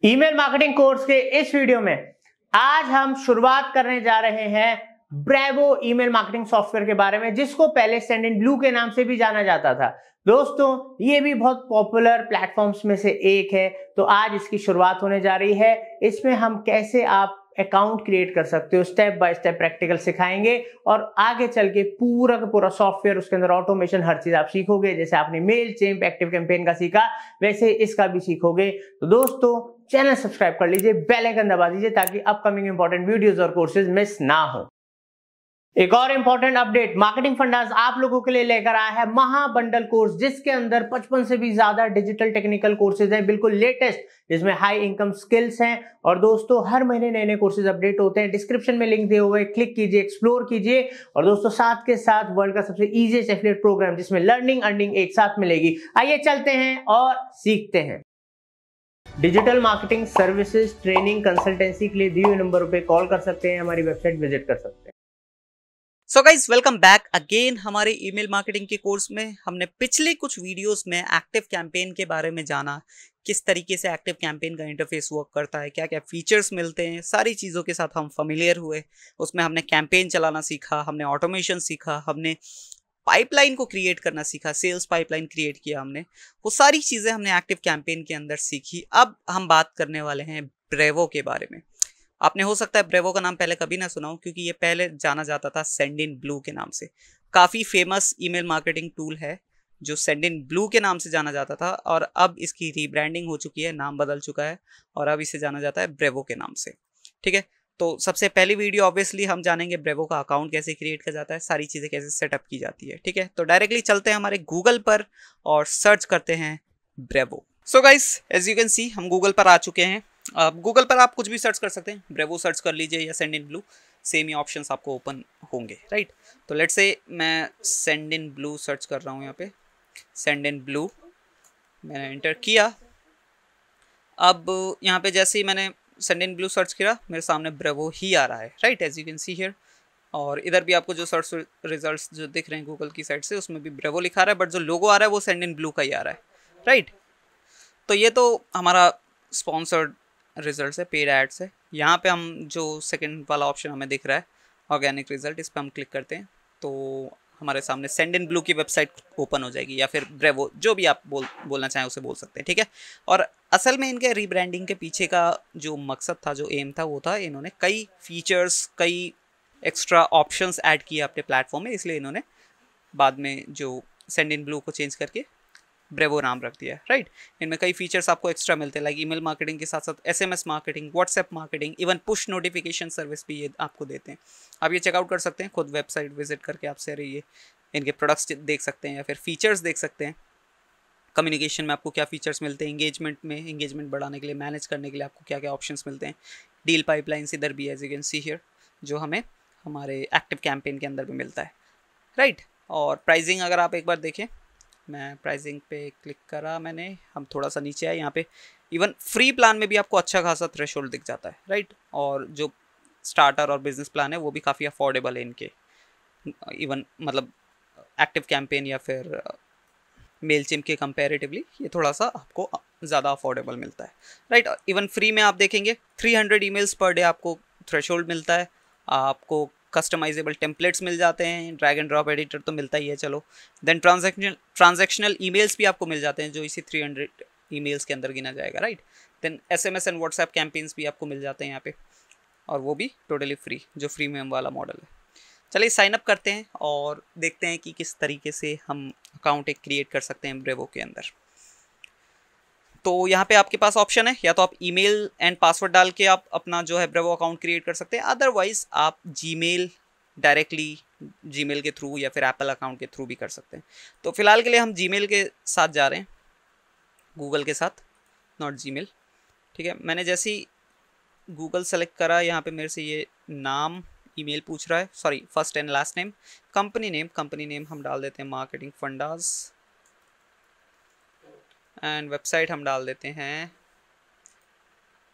Email marketing course के इस video में आज हम शुरुआत करने जा रहे हैं ब्रेवो ईमेल मार्केटिंग सॉफ्टवेयर के बारे में, जिसको पहले सेंडिनब्लू के नाम से भी जाना जाता था। दोस्तों, ये भी बहुत पॉपुलर प्लेटफॉर्म्स में से एक है, तो आज इसकी शुरुआत होने जा रही है। इसमें हम कैसे आप अकाउंट क्रिएट कर सकते हो, स्टेप बाय स्टेप प्रैक्टिकल सिखाएंगे और आगे चल के पूरा का पूरा सॉफ्टवेयर, उसके अंदर ऑटोमेशन, हर चीज आप सीखोगे। जैसे आपने मेल चेम्प एक्टिव कैंपेन का सीखा, वैसे इसका भी सीखोगे। तो दोस्तों, चैनल सब्सक्राइब कर लीजिए, बेल आइकन दबा दीजिए ताकि अपकमिंग इंपॉर्टेंट वीडियोस और कोर्सेज मिस ना हो। एक और इंपॉर्टेंट अपडेट, मार्केटिंग फंडास आप लोगों के लिए लेकर आया है महा बंडल कोर्स, जिसके अंदर 55 से भी ज्यादा डिजिटल टेक्निकल कोर्सेज हैं, बिल्कुल लेटेस्ट, जिसमें हाई इनकम स्किल्स हैं। और दोस्तों, हर महीने नए नए कोर्सेज अपडेट होते हैं। डिस्क्रिप्शन में लिंक दिए हुए, क्लिक कीजिए, एक्सप्लोर कीजिए। और दोस्तों, साथ के साथ वर्ल्ड का सबसे इजीएस्ट एफिलिएट प्रोग्राम, जिसमें लर्निंग अर्निंग एक साथ मिलेगी। आइए चलते हैं और सीखते हैं। Digital marketing services, training, consultancy के लिए दिए हुए नंबरों पे कॉल कर सकते हैं, हमारी वेबसाइट विजिट कर सकते हैं। So guys, welcome back again. हमारे ईमेल मार्केटिंग के कोर्स में हमने पिछले कुछ वीडियोस में एक्टिव कैंपेन के बारे में जाना, किस तरीके से एक्टिव कैंपेन का इंटरफेस वर्क करता है, क्या क्या फीचर्स मिलते हैं, सारी चीज़ों के साथ हम फेमिलियर हुए। उसमें हमने कैंपेन चलाना सीखा, हमने ऑटोमेशन सीखा, हमने पाइपलाइन को क्रिएट करना सीखा, सेल्स पाइपलाइन क्रिएट किया हमने। वो सारी चीज़ें हमने एक्टिव कैंपेन के अंदर सीखी। अब हम बात करने वाले हैं ब्रेवो के बारे में। आपने हो सकता है ब्रेवो का नाम पहले कभी ना सुना हो, क्योंकि ये पहले जाना जाता था सेंडिनब्लू के नाम से। काफ़ी फेमस ईमेल मार्केटिंग टूल है जो सेंडिनब्लू के नाम से जाना जाता था, और अब इसकी रीब्रांडिंग हो चुकी है, नाम बदल चुका है और अब इसे जाना जाता है ब्रेवो के नाम से। ठीक है, तो सबसे पहली वीडियो ऑब्वियसली हम जानेंगे ब्रेवो का अकाउंट कैसे क्रिएट किया जाता है, सारी चीज़ें कैसे सेटअप की जाती है। ठीक है, तो डायरेक्टली चलते हैं हमारे गूगल पर और सर्च करते हैं bravo. So guys, as you can see हम गूगल पर आ चुके हैं। गूगल पर आप कुछ भी सर्च कर सकते हैं, ब्रेवो सर्च कर लीजिए या सेंडिनब्लू, सेम ही ऑप्शंस आपको ओपन होंगे। राइट, तो लेट्स से मैं सेंडिनब्लू सर्च कर रहा हूँ। यहाँ पे सेंडिनब्लू मैंने एंटर किया। अब यहाँ पे जैसे ही मैंने सेंडिनब्लू सर्च किया, मेरे सामने ब्रेवो ही आ रहा है। Right, as you can see here. और इधर भी आपको जो सर्च रिजल्ट्स जो दिख रहे हैं गूगल की साइड से, उसमें भी ब्रेवो लिखा रहा है, बट जो लोगो आ रहा है वो सेंडिनब्लू का ही आ रहा है। राइट, तो ये तो हमारा स्पॉन्सर्ड रिजल्ट है, पेड एड्स है। यहाँ पे हम जो सेकंड वाला ऑप्शन हमें दिख रहा है, ऑर्गेनिक रिजल्ट, इस पर हम क्लिक करते हैं तो हमारे सामने सेंडिनब्लू की वेबसाइट ओपन हो जाएगी, या फिर ब्रेवो, जो भी आप बोलना चाहें उसे बोल सकते हैं। ठीक है, और असल में इनके रीब्रांडिंग के पीछे का जो मकसद था, जो एम था, वो था इन्होंने कई फीचर्स, कई एक्स्ट्रा ऑप्शंस ऐड किए अपने प्लेटफॉर्म में, इसलिए इन्होंने बाद में जो सेंडिनब्लू को चेंज करके ब्रेवो नाम रख दिया है। राइट, इनमें कई फीचर्स आपको एक्स्ट्रा मिलते हैं, लाइक ईमेल मार्केटिंग के साथ साथ SMS marketing, WhatsApp marketing, even push notification service भी ये आपको देते हैं। आप ये चेकआउट कर सकते हैं, खुद वेबसाइट विजिट करके आप सारे ये इनके प्रोडक्ट्स देख सकते हैं या फिर फीचर्स देख सकते हैं। कम्युनिकेशन में आपको क्या फीचर्स मिलते हैं, एंगेजमेंट में, एंगेजमेंट बढ़ाने के लिए, मैनेज करने के लिए आपको क्या क्या ऑप्शंस मिलते हैं। डील पाइपलाइंस इधर भी, as you can see here, जो हमें हमारे एक्टिव कैंपेन के अंदर भी मिलता है। राइट, और प्राइसिंग अगर आप एक बार देखें, मैं प्राइसिंग पे क्लिक करा मैंने, हम थोड़ा सा नीचे आए, यहाँ पे इवन फ्री प्लान में भी आपको अच्छा खासा थ्रेशोल्ड दिख जाता है। राइट, और जो स्टार्टर और बिजनेस प्लान है वो भी काफ़ी अफोर्डेबल है इनके, इवन मतलब एक्टिव कैंपेन या फिर मेलचिम्प के कंपैरेटिवली ये थोड़ा सा आपको ज़्यादा अफोर्डेबल मिलता है। राइट, इवन फ्री में आप देखेंगे 300 ईमेल्स पर डे आपको थ्रेशोल्ड मिलता है, आपको कस्टमाइजेबल टेम्पलेट्स मिल जाते हैं, ड्रैग एंड ड्रॉप एडिटर तो मिलता ही है, चलो। देन ट्रांजैक्शनल ईमेल्स भी आपको मिल जाते हैं, जो इसी 300 ईमेल्स के अंदर गिना जाएगा। Right, then SMS and WhatsApp campaigns भी आपको मिल जाते हैं यहाँ पे, और वो भी टोटली फ्री, जो फ्रीमियम वाला मॉडल है। चलिए साइन अप करते हैं और देखते हैं कि किस तरीके से हम अकाउंट एक क्रिएट कर सकते हैं ब्रेवो के अंदर। तो यहाँ पे आपके पास ऑप्शन है, या तो आप ईमेल एंड पासवर्ड डाल के आप अपना जो है ब्रेवो अकाउंट क्रिएट कर सकते हैं, अदरवाइज आप जीमेल डायरेक्टली जीमेल के थ्रू या फिर एप्पल अकाउंट के थ्रू भी कर सकते हैं। तो फिलहाल के लिए हम जीमेल के साथ जा रहे हैं, गूगल के साथ, नॉट जीमेल। ठीक है, मैंने जैसे ही गूगल सेलेक्ट करा, यहाँ पे मेरे से ये नाम ईमेल पूछ रहा है, sorry first and last name, company name हम डाल देते हैं मार्केटिंग फंडास, एंड वेबसाइट हम डाल देते हैं,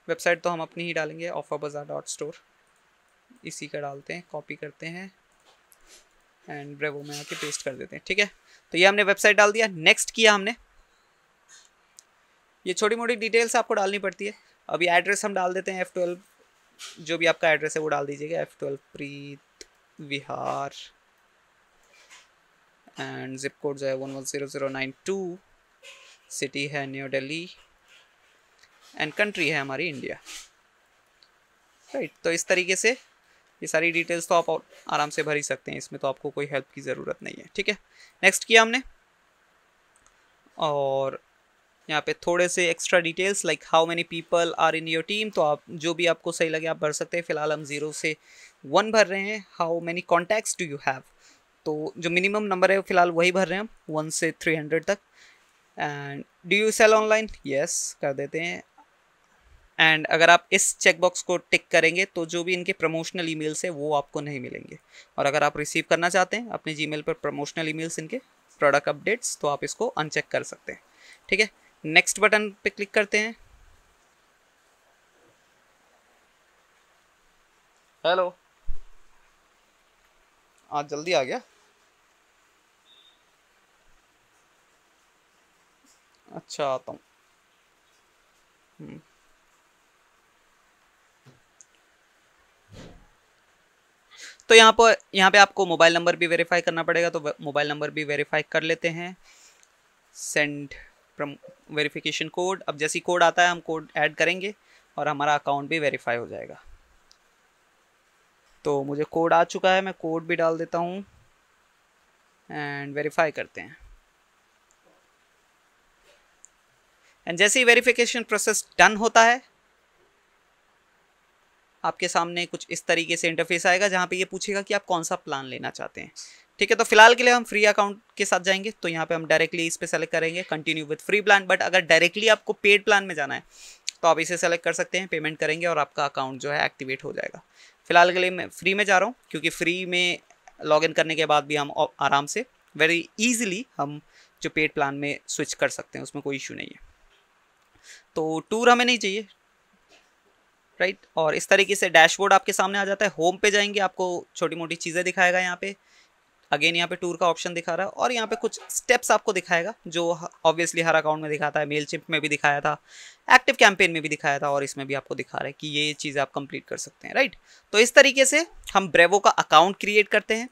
वेबसाइट तो हम अपनी ही डालेंगे, offerbazaar.store, इसी का डालते हैं, कॉपी करते हैं एंड ब्रेवो में आके पेस्ट कर देते हैं। ठीक है, तो ये हमने वेबसाइट डाल दिया, नेक्स्ट किया हमने। ये छोटी मोटी डिटेल्स आपको डालनी पड़ती है, अभी एड्रेस हम डाल देते हैं F12, जो भी आपका एड्रेस है वो डाल दीजिएगा, F12 Preet Vihar, and zip code जो है 110092, सिटी है न्यू दिल्ली, एंड कंट्री है हमारी इंडिया, राइट। तो इस तरीके से ये सारी डिटेल्स तो आप आराम से भर ही सकते हैं, इसमें तो आपको कोई हेल्प की ज़रूरत नहीं है, ठीक है। नेक्स्ट किया हमने, और यहाँ पे थोड़े से extra details like how many people are in your team, तो आप जो भी आपको सही लगे आप भर सकते हैं। फिलहाल हम 0 से 1 भर रहे हैं। How many contacts do you have, तो जो मिनिमम नंबर है फिलहाल वही भर रहे हैं हम, 1 से 300 तक। And do you sell online, yes कर देते हैं। एंड अगर आप इस चेकबॉक्स को टिक करेंगे तो जो भी इनके प्रमोशनल ईमेल्स है वो आपको नहीं मिलेंगे, और अगर आप रिसीव करना चाहते हैं अपने जीमेल पर प्रमोशनल ईमेल्स इनके प्रोडक्ट अपडेट्स, तो आप इसको अनचेक कर सकते हैं, ठीक है। नेक्स्ट बटन पे क्लिक करते हैं। हेलो, आज जल्दी आ गया, अच्छा आता हूँ। तो यहाँ पे आपको मोबाइल नंबर भी वेरीफाई करना पड़ेगा, तो मोबाइल नंबर भी वेरीफाई कर लेते हैं। सेंड वेरिफिकेशन कोड, अब जैसी कोड आता है हम कोड ऐड करेंगे और हमारा अकाउंट भी वेरीफाई हो जाएगा। तो मुझे कोड आ चुका है, मैं कोड भी डाल देता हूँ एंड वेरीफाई करते हैं। एंड जैसे ही वेरिफिकेशन प्रोसेस डन होता है आपके सामने कुछ इस तरीके से इंटरफेस आएगा, जहाँ पे ये पूछेगा कि आप कौन सा प्लान लेना चाहते हैं, ठीक है। तो फिलहाल के लिए हम फ्री अकाउंट के साथ जाएंगे, तो यहाँ पे हम डायरेक्टली इस पे सेलेक्ट करेंगे continue with free plan. But अगर डायरेक्टली आपको पेड प्लान में जाना है तो आप इसे सेलेक्ट कर सकते हैं, पेमेंट करेंगे और आपका अकाउंट जो है एक्टिवेट हो जाएगा। फिलहाल के लिए मैं फ्री में जा रहा हूँ, क्योंकि फ्री में लॉगिन करने के बाद भी हम आराम से वेरी ईजिली हम जो पेड प्लान में स्विच कर सकते हैं, उसमें कोई इशू नहीं है। तो टूर हमें नहीं चाहिए, राइट। और इस तरीके से डैशबोर्ड आपके सामने आ जाता है। होम पे जाएंगे, आपको छोटी मोटी चीज़ें दिखाएगा। यहाँ पे अगेन यहाँ पे टूर का ऑप्शन दिखा रहा है, और यहाँ पे कुछ स्टेप्स आपको दिखाएगा जो ऑब्वियसली हर अकाउंट में दिखाता है। मेलचिम्प में भी दिखाया था, एक्टिव कैंपेन में भी दिखाया था, और इसमें भी आपको दिखा रहा है कि ये चीज़ें आप कंप्लीट कर सकते हैं, राइट। तो इस तरीके से हम ब्रेवो का अकाउंट क्रिएट करते हैं।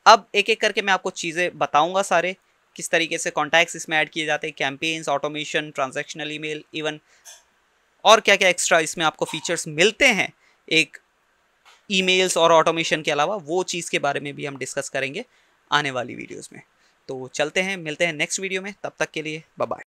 अब एक एक करके मैं आपको चीज़ें बताऊँगा सारे, किस तरीके से कॉन्टैक्ट्स इसमें ऐड किए जाते हैं, campaigns, automation, transactional email, even और क्या क्या एक्स्ट्रा इसमें आपको फीचर्स मिलते हैं एक ईमेल्स और ऑटोमेशन के अलावा, वो चीज़ के बारे में भी हम डिस्कस करेंगे आने वाली वीडियोस में। तो चलते हैं, मिलते हैं नेक्स्ट वीडियो में, तब तक के लिए बाय बाय।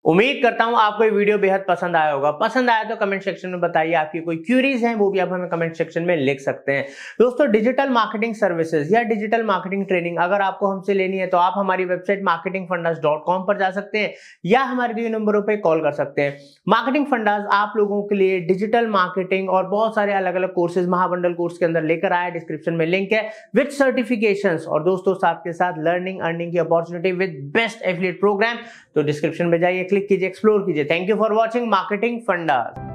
उम्मीद करता हूं आपको ये वीडियो बेहद पसंद आया होगा। पसंद आया तो कमेंट सेक्शन में बताइए। आपकी कोई क्यूरीज हैं वो भी आप हमें कमेंट सेक्शन में लिख सकते हैं। दोस्तों, डिजिटल मार्केटिंग सर्विसेज या डिजिटल मार्केटिंग ट्रेनिंग अगर आपको हमसे लेनी है तो आप हमारी वेबसाइट marketingfundas.com पर जा सकते हैं या हमारे दिए नंबरों पर कॉल कर सकते हैं। मार्केटिंग फंडास आप लोगों के लिए डिजिटल मार्केटिंग और बहुत सारे अलग अलग कोर्सेज महाबंडल कोर्स के अंदर लेकर आया। डिस्क्रिप्शन में लिंक है विद सर्टिफिकेशंस, और दोस्तों साथ के साथ लर्निंग अर्निंग की opportunity with best affiliate program. तो डिस्क्रिप्शन में जाइए, क्लिक कीजिए, एक्सप्लोर कीजिए। Thank you for watching marketing fundas.